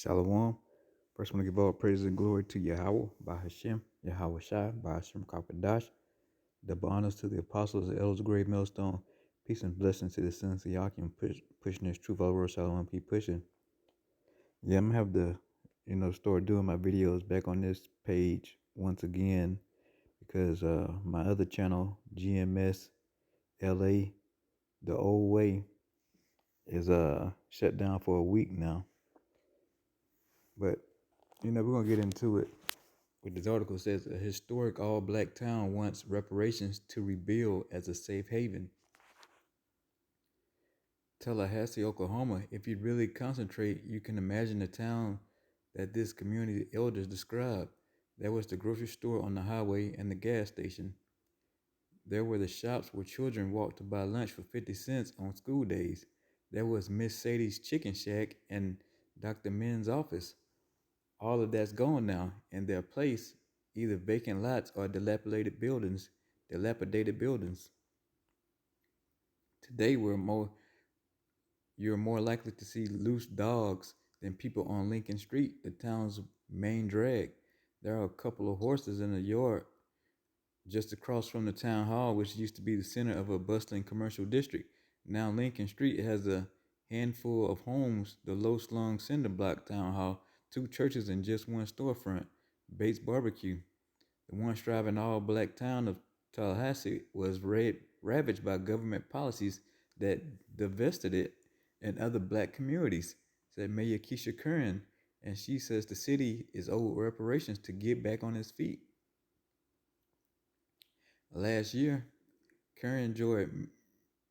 Shalom. First, I want to give all praise and glory to Yahweh, by Hashem, Yahweh Shai, by Hashem Kakadash. Double honors to the apostles, the elders, grave millstone. Peace and blessings to the sons of Yakim, pushing this truth all over. Shalom, keep pushing. Yeah, I'm going to have to, start doing my videos back on this page once again because my other channel, GMS LA, the old way, is shut down for a week now. But, we're going to get into it. What this article says, a historic all-black town wants reparations to rebuild as a safe haven. Tallahassee, Oklahoma. If you really concentrate, you can imagine the town that this community elders described. There was the grocery store on the highway and the gas station. There were the shops where children walked to buy lunch for 50 cents on school days. There was Miss Sadie's Chicken Shack and Dr. Min's office. All of that's gone now, and their place, either vacant lots or dilapidated buildings. Today, you're more likely to see loose dogs than people on Lincoln Street, the town's main drag. There are a couple of horses in the yard just across from the town hall, which used to be the center of a bustling commercial district. Now Lincoln Street has a handful of homes, the low-slung cinder block town hall, 2 churches, and just one storefront, Bates Barbecue. The once thriving all-black town of Tallahassee was ravaged by government policies that divested it and other black communities, said Mayor Keisha Curran, and she says the city is owed reparations to get back on its feet. Last year, Curran joined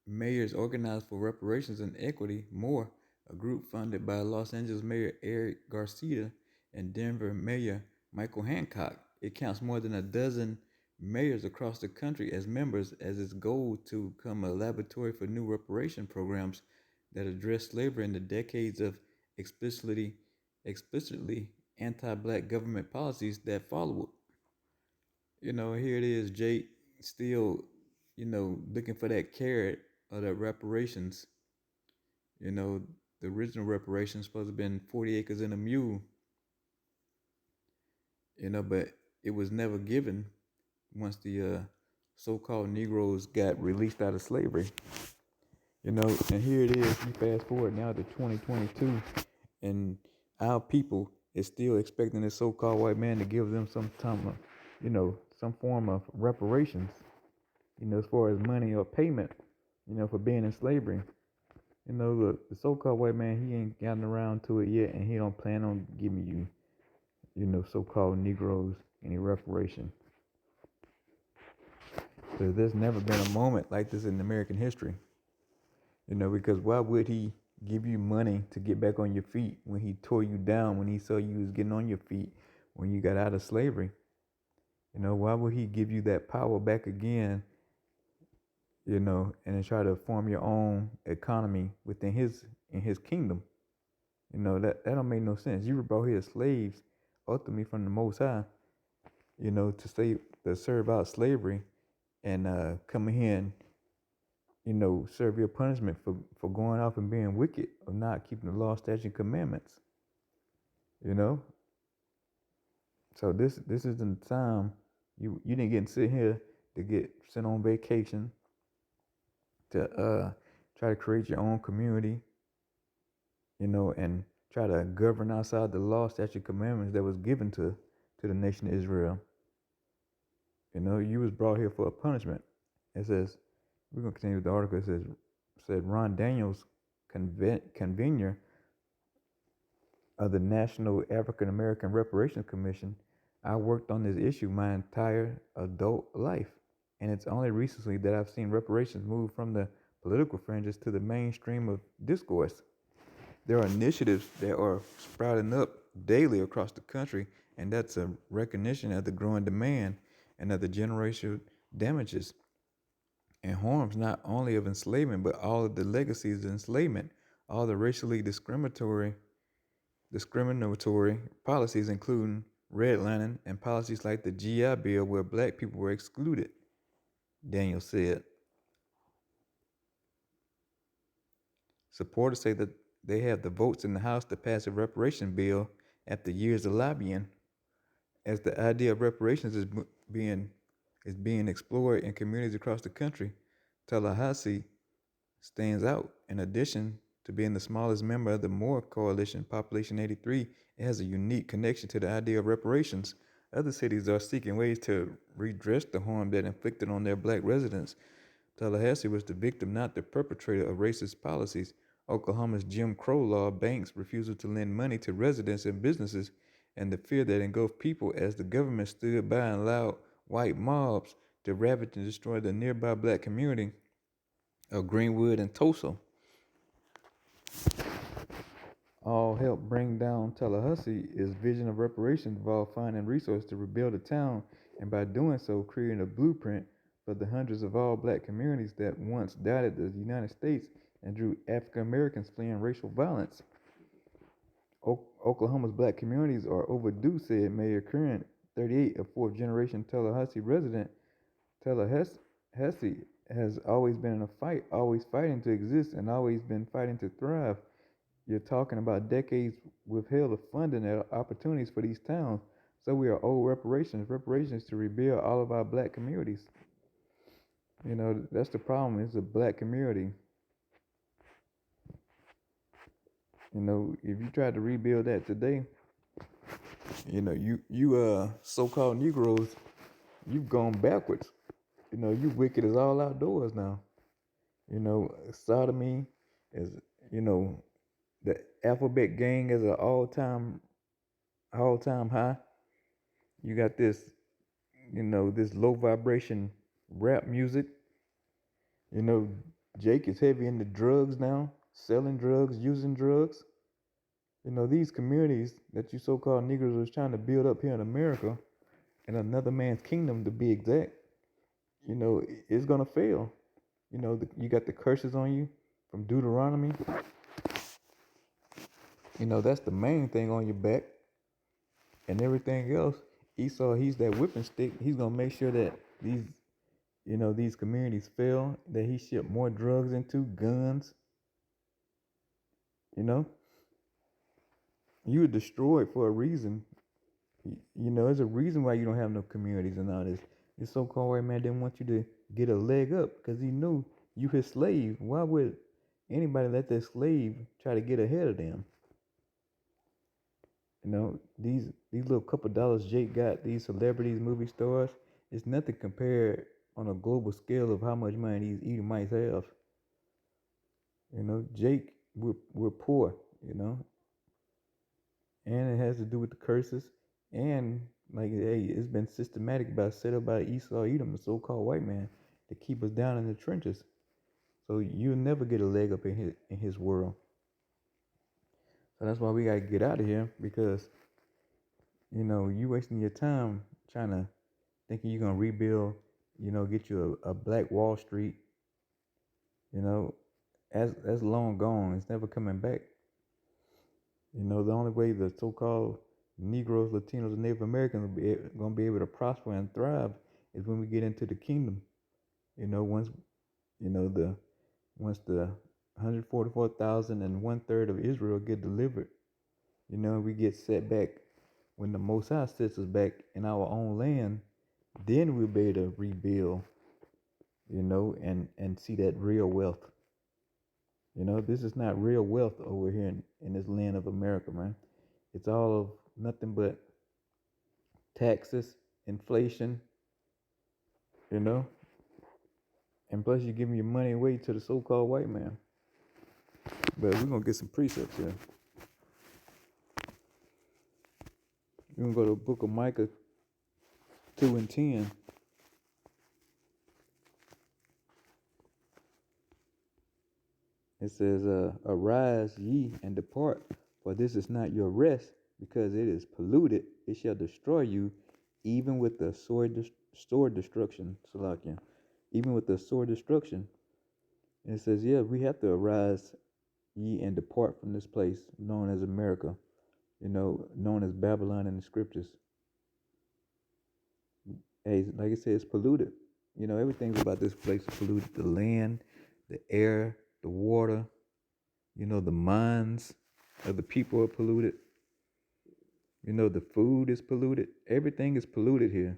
Mayors Organized for Reparations and Equity, MORE, a group funded by Los Angeles Mayor Eric Garcia and Denver Mayor Michael Hancock. It counts more than a dozen mayors across the country as members, as its goal to become a laboratory for new reparation programs that address slavery and the decades of explicitly anti-black government policies that followed. Here it is, Jake, still, looking for that carrot of the reparations. The original reparations supposed to have been 40 acres and a mule. But it was never given once the so-called Negroes got released out of slavery. And here it is, you fast forward now to 2022, and our people is still expecting this so-called white man to give them some time of, some form of reparations, as far as money or payment, for being in slavery. Look, the so-called white man, he ain't gotten around to it yet, and he don't plan on giving you, so-called Negroes any reparation. So there's never been a moment like this in American history. Because why would he give you money to get back on your feet when he tore you down, when he saw you was getting on your feet, when you got out of slavery? Why would he give you that power back again, and then try to form your own economy within his kingdom? That don't make no sense. You were brought here as slaves, ultimately from the Most High, to serve out slavery and come here and serve your punishment for going off and being wicked or not keeping the law, statutes, and commandments. So this isn't the time you didn't get to sit here to get sent on vacation to try to create your own community, and try to govern outside the law, statute, commandments that was given to the nation of Israel. You was brought here for a punishment. It says, we're going to continue with the article. It said Ron Daniels, convener of the National African American Reparations Commission. I worked on this issue my entire adult life, and it's only recently that I've seen reparations move from the political fringes to the mainstream of discourse. There are initiatives that are sprouting up daily across the country, and that's a recognition of the growing demand and of the generational damages and harms not only of enslavement, but all of the legacies of enslavement, all the racially discriminatory policies, including redlining and policies like the GI Bill, where black people were excluded, Daniel said. Supporters say that they have the votes in the House to pass a reparation bill after years of lobbying. As the idea of reparations being explored in communities across the country, Tallahassee stands out. In addition to being the smallest member of the Moore Coalition, Population 83, it has a unique connection to the idea of reparations. Other cities are seeking ways to redress the harm that inflicted on their black residents. Tallahassee was the victim, not the perpetrator of racist policies. Oklahoma's Jim Crow law, banks' refusal to lend money to residents and businesses, and the fear that engulfed people as the government stood by and allowed white mobs to ravage and destroy the nearby black community of Greenwood and Tulsa, all helped bring down Tallahassee. Its vision of reparations involved finding resources to rebuild the town, and by doing so, creating a blueprint for the hundreds of all black communities that once dotted the United States and drew African Americans fleeing racial violence. Oklahoma's black communities are overdue, said Mayor Curran, 38, a fourth generation Tallahassee resident. Tallahassee has always been in a fight, always fighting to exist, and always been fighting to thrive. You're talking about decades withheld of funding and opportunities for these towns. So we are owed reparations to rebuild all of our black communities. You know, that's the problem. It's a black community. You know, if you try to rebuild that today, you know, you so-called Negroes, you've gone backwards. You know, you wicked as all outdoors now. You know, sodomy is, you know, the alphabet gang is an all-time high. You got this, you know, this low vibration rap music. You know, Jake is heavy into drugs now, selling drugs, using drugs. You know, these communities that you so-called Negroes are trying to build up here in America, in another man's kingdom to be exact, you know, it's gonna fail. You know, you got the curses on you from Deuteronomy. You know, that's the main thing on your back. And everything else, Esau, he's that whipping stick. He's gonna make sure that these communities fail, that he shipped more drugs into, guns. You know, you were destroyed for a reason. You know, there's a reason why you don't have no communities and all this. This so-called white man didn't want you to get a leg up because he knew you his slave. Why would anybody let their slave try to get ahead of them? You know, these little couple dollars Jake got, these celebrities, movie stars, it's nothing compared on a global scale of how much money these Edomites have. You know, Jake, we're poor, you know, and it has to do with the curses. And like, hey, it's been systematic set up by Esau Edom, the so-called white man, to keep us down in the trenches. So you'll never get a leg up in his world. So that's why we gotta get out of here, because you know you wasting your time trying to thinking you're gonna rebuild, you know, get you a black Wall Street. You know, that's long gone. It's never coming back. You know, the only way the so-called Negroes, Latinos, and Native Americans are going to be able to prosper and thrive is when we get into the kingdom. You know, once the 144,000 and 1/3 of Israel get delivered, you know, we get set back. When the Most High sets us back in our own land, then we'll be able to rebuild, you know, and see that real wealth. You know, this is not real wealth over here in this land of America, man. It's all of nothing but taxes, inflation, you know, and plus you're giving your money away to the so-called white man. But we're going to get some precepts here. We're going to go to the book of Micah 2 and 10. It says, arise ye and depart, for this is not your rest, because it is polluted. It shall destroy you, even with the sword destruction. Salakia. Even with the sword destruction. And it says, yeah, we have to arise ye and depart from this place known as America, you know, known as Babylon in the scriptures. Hey, like I said, it's polluted. You know, everything's about this place is polluted. The land, the air, the water, The minds of the people are polluted. The food is polluted. Everything is polluted here.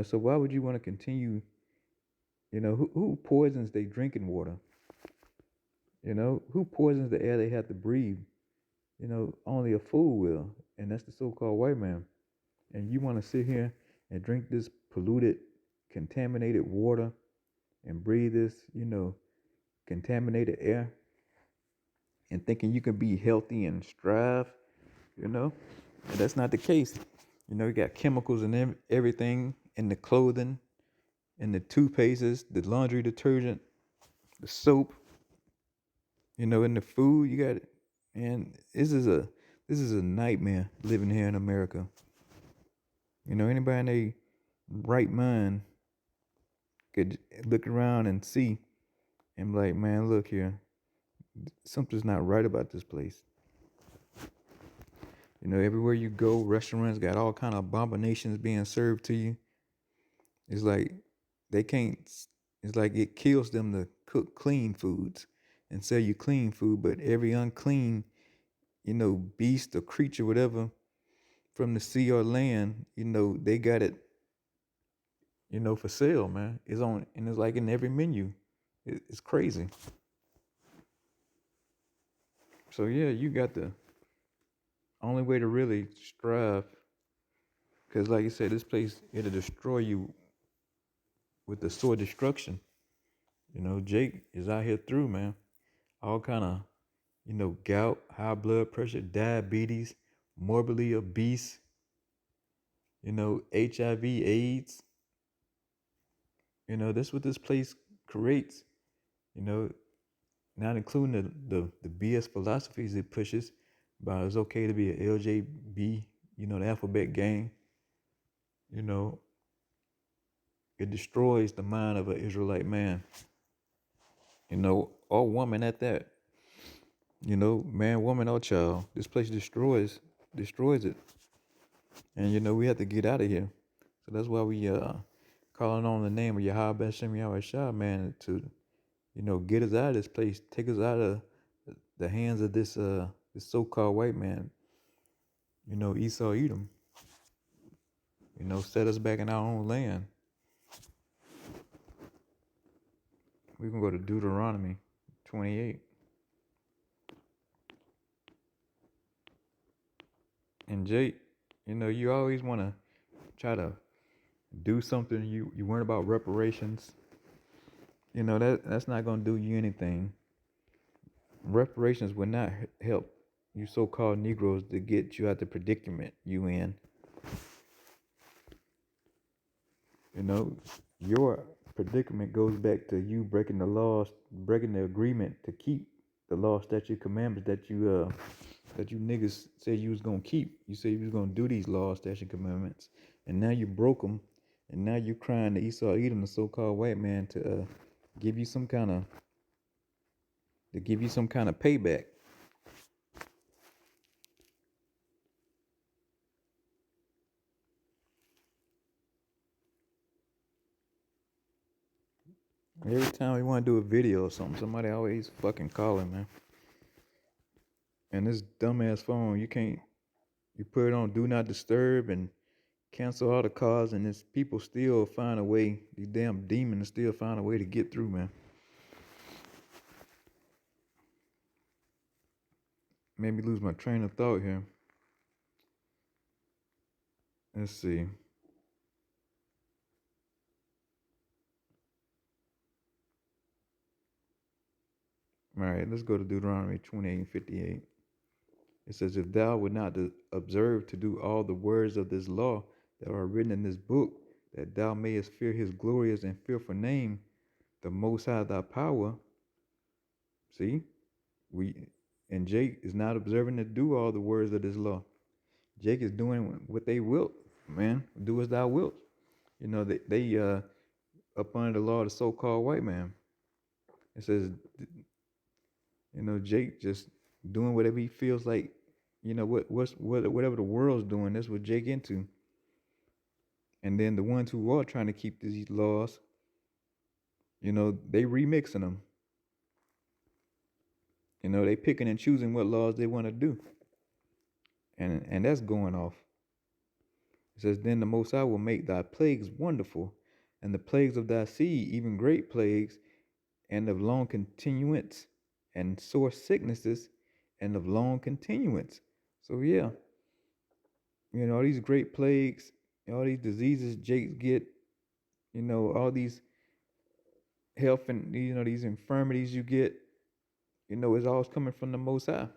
So why would you want to continue? Who poisons their drinking water? Who poisons the air they have to breathe? Only a fool will, and that's the so-called white man. And you want to sit here and drink this polluted, contaminated water and breathe this, contaminated air and thinking you can be healthy and strive, and that's not the case. You got chemicals and everything in the clothing, in the toothpastes, the laundry detergent, the soap, in the food you got it. And this is a nightmare living here in America. Anybody in their right mind could look around and see and be like, man, look here, something's not right about this place. Everywhere you go, restaurants got all kind of abominations being served to you. It's like they can't. It's like it kills them to cook clean foods and sell you clean food, but every unclean, beast or creature, whatever, from the sea or land, they got it, for sale, man. It's on, and it's like in every menu. It's crazy. So yeah, you got the only way to really strive, because like you said, this place, it'll destroy you with the sword destruction. Jake is out here through, man. All kind of, gout, high blood pressure, diabetes, morbidly obese, HIV, AIDS. That's what this place creates. You know, not including the BS philosophies it pushes about it's okay to be an LJB, the alphabet gang. You know, it destroys the mind of an Israelite man. Or woman at that. Man, woman, or child. This place destroys it. And we have to get out of here. So that's why we calling on the name of Yahweh Hashem Yahweh Shah, man, to get us out of this place, take us out of the hands of this so-called white man. Esau Edom. Set us back in our own land. We can go to Deuteronomy 28. And Jake, you always want to try to do something. You worry about reparations. That's not going to do you anything. Reparations will not help you so-called Negroes to get you out the predicament you in. Your predicament goes back to you breaking the laws, breaking the agreement to keep the law, statute, commandments that you niggas said you was gonna keep. You said you was gonna do these laws, statute, commandments, and now you broke them, and now you crying to Esau Edom, the so-called white man, to give you some kind of payback. Every time we want to do a video or something, somebody always fucking calling, man. And this dumbass phone, you put it on do not disturb and cancel all the calls, and this people still find a way, these damn demons still find a way to get through, man. Made me lose my train of thought here. Let's see. All right, let's go to Deuteronomy 28:58. It says, if thou would not observe to do all the words of this law that are written in this book, that thou mayest fear his glorious and fearful name, the Most High thy power. See, and Jake is not observing to do all the words of this law. Jake is doing what they will, man. Do as thou wilt. They up under the law of the so-called white man. It says, Jake just doing whatever he feels like. Whatever the world's doing, that's what Jake into. And then the ones who are trying to keep these laws, they remixing them. They picking and choosing what laws they want to do. And that's going off. It says, then the Most High will make thy plagues wonderful, and the plagues of thy seed, even great plagues, and of long continuance, and sore sicknesses, and of long continuance. So yeah, all these great plagues, all these diseases Jakes get, all these health and these infirmities you get, it's always coming from the Most High.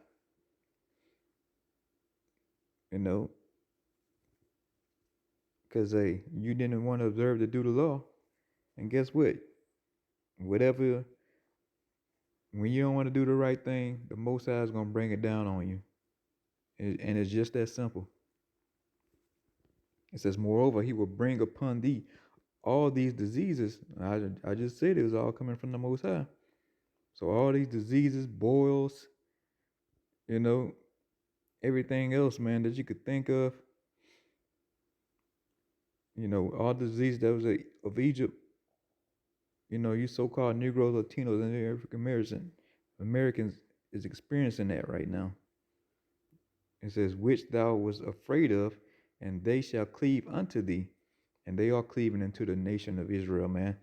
Because you didn't want to observe to do the law, and guess what? Whatever, when you don't want to do the right thing, the Most High is gonna bring it down on you, and it's just that simple. It says, moreover, he will bring upon thee all these diseases. I just said it was all coming from the Most High. So all these diseases, boils, everything else, man, that you could think of, all the disease that was of Egypt, you so-called Negroes, Latinos, and African Americans is experiencing that right now. It says, which thou was afraid of, and they shall cleave unto thee. And they are cleaving into the nation of Israel, man.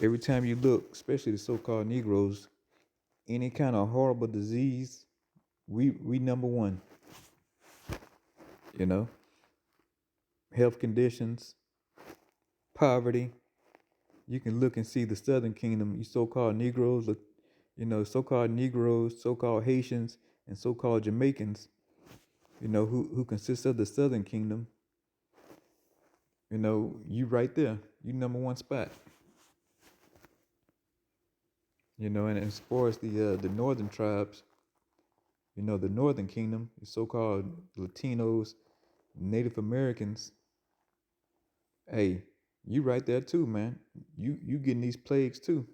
Every time you look, especially the so-called Negroes, any kind of horrible disease, we number one. Health conditions, poverty. You can look and see the Southern Kingdom, you so-called Negroes, so-called Negroes, so-called Haitians, and so-called Jamaicans, who consists of the Southern Kingdom. You right there, you number one spot. And as far as the northern tribes, the Northern Kingdom, the so-called Latinos, Native Americans, hey, you right there too, man. You getting these plagues too.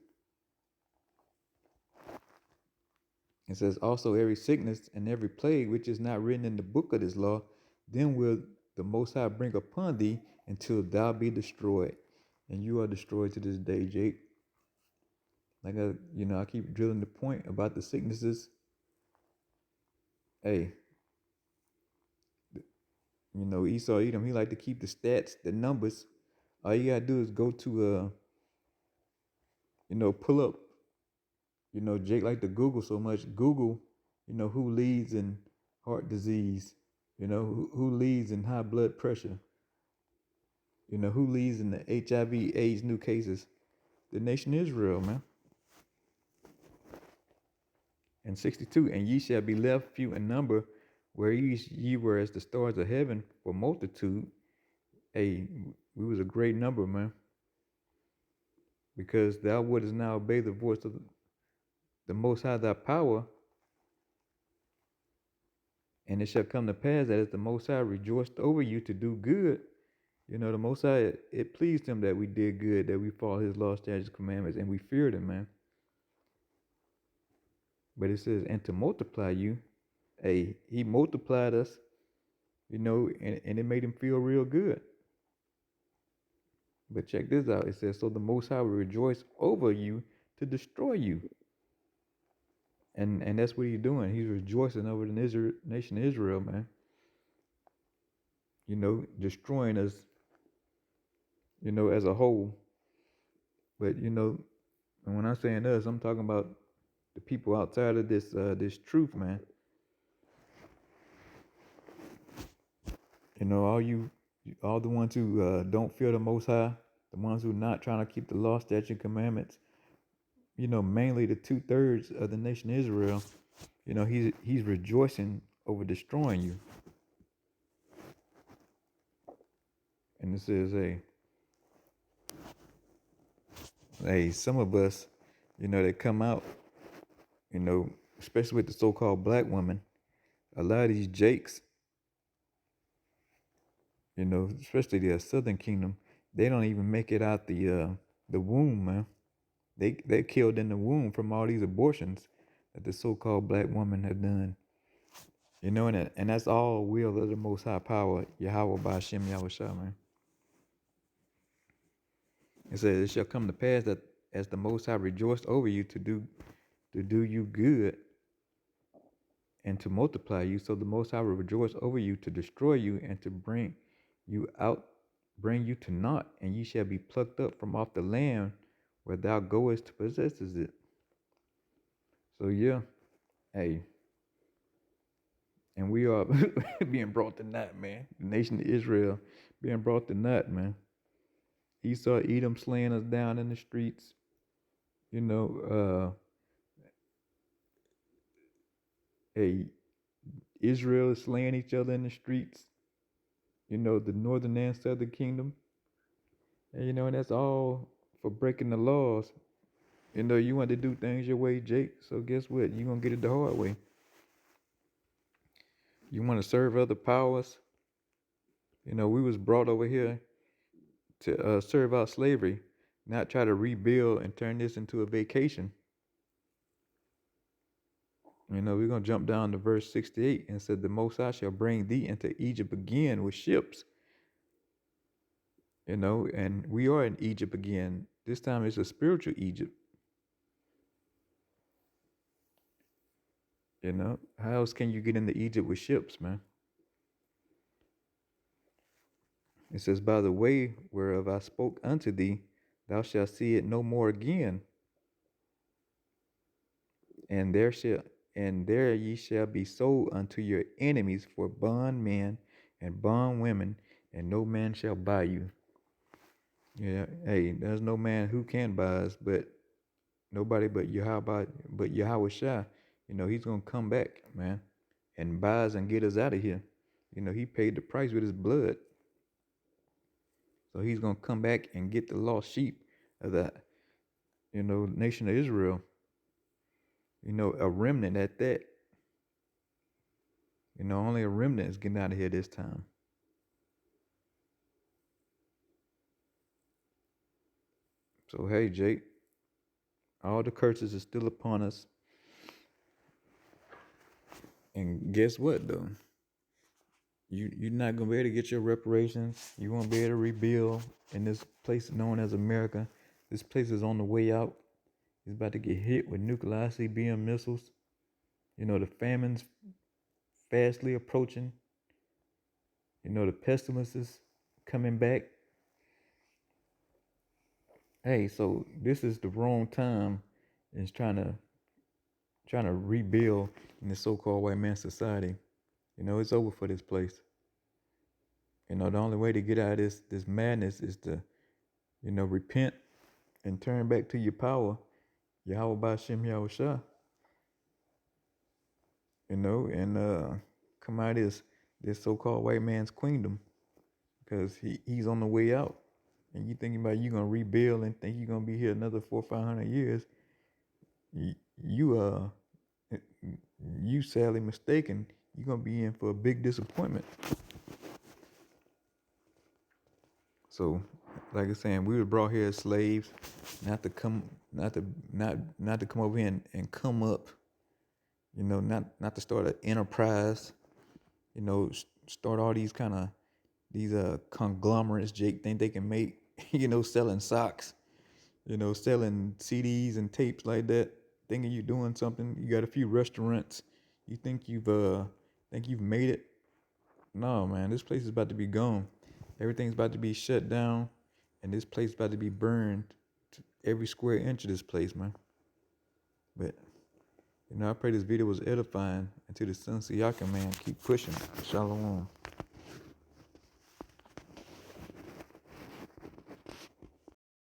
It says, also every sickness and every plague which is not written in the book of this law, then will the Most High bring upon thee until thou be destroyed. And you are destroyed to this day, Jake. Like I keep drilling the point about the sicknesses. Hey, Esau Edom, he like to keep the stats, the numbers. All you gotta do is go to pull up. Jake like to Google so much. Google, who leads in heart disease. Who leads in high blood pressure. Who leads in the HIV/AIDS new cases? The nation Israel, man. And 62, and ye shall be left few in number, where ye were as the stars of heaven for multitude. Hey, we was a great number, man. Because thou wouldest now obey the voice of the Most High thy power. And it shall come to pass that as the Most High rejoiced over you to do good, the Most High, it pleased him that we did good, that we followed his law, statutes, commandments, and we feared him, man. But it says, and to multiply you, hey, he multiplied us, and it made him feel real good. But check this out. It says, so the Most High will rejoice over you to destroy you. And that's what he's doing. He's rejoicing over the nation of Israel, man. Destroying us, as a whole. But, and when I'm saying us, I'm talking about the people outside of this truth, man. All the ones who don't fear the Most High, the ones who are not trying to keep the law, statutes, and commandments, mainly the 2/3 of the nation of Israel, he's rejoicing over destroying you. And it says, hey, some of us, that come out, especially with the so-called black women, a lot of these Jakes, especially the Southern Kingdom, they don't even make it out the womb, man. They killed in the womb from all these abortions that the so-called black women have done. And that's all will of the Most High power, Yahweh Ba'Shem Yahushua, man. It says, it shall come to pass that as the Most High rejoiced over you to do to do you good and to multiply you. So the Most High will rejoice over you to destroy you and to you out, bring you to naught, and ye shall be plucked up from off the land where thou goest to possess it. So yeah, hey, and we are being brought to naught, man. The nation of Israel being brought to naught, man. Esau, Edom slaying us down in the streets. You know, hey, Israel is slaying each other in the streets. You know, the northern and southern kingdom. And you know, and that's all for breaking the laws. You know, you want to do things your way, Jake. So guess what? You're going to get it the hard way. You want to serve other powers. You know, we was brought over here to serve out slavery, not try to rebuild and turn this into a vacation. You know, we're going to jump down to verse 68 and said, the Most High shall bring thee into Egypt again with ships. You know, and we are in Egypt again. This time it's a spiritual Egypt. You know, how else can you get into Egypt with ships, man? It says, by the way whereof I spoke unto thee, thou shalt see it no more again. And there ye shall be sold unto your enemies for bondmen and bondwomen, and no man shall buy you. Yeah, hey, there's no man who can buy us, but nobody but Yahweh Shai. You know, he's gonna come back, man, and buy us and get us out of here. You know, he paid the price with his blood. So he's gonna come back and get the lost sheep of the, you know, nation of Israel. You know, a remnant at that. You know, only a remnant is getting out of here this time. So hey, Jake, all the curses are still upon us. And guess what though? You're not gonna be able to get your reparations. You won't be able to rebuild in this place known as America. This place is on the way out. It's about to get hit with nuclear ICBM missiles. You know, the famine's fastly approaching. You know, the pestilences coming back. Hey, so this is the wrong time. It's trying to rebuild in the so-called white man society. You know, it's over for this place. You know, the only way to get out of this madness is to, you know, repent and turn back to your power, Yahweh Ba'Shem Yahweh Shah. You know, and come out of this so-called white man's queendom, because he's on the way out. And you thinking about you gonna rebuild and think you're gonna be here another 400 or 500 years. You sadly mistaken. You're gonna be in for a big disappointment. So, like I saying, we were brought here as slaves, not to come over here and come up. You know, not to start an enterprise. You know, start all these conglomerates. Jake think they can make. You know, selling socks. You know, selling CDs and tapes like that. Thinking you're doing something. You got a few restaurants. You think you've made it. No, man, this place is about to be gone. Everything's about to be shut down, and this place is about to be burned. Every square inch of this place, man. But, you know, I pray this video was edifying. Until the Son Siaka, man, keep pushing. Shalom.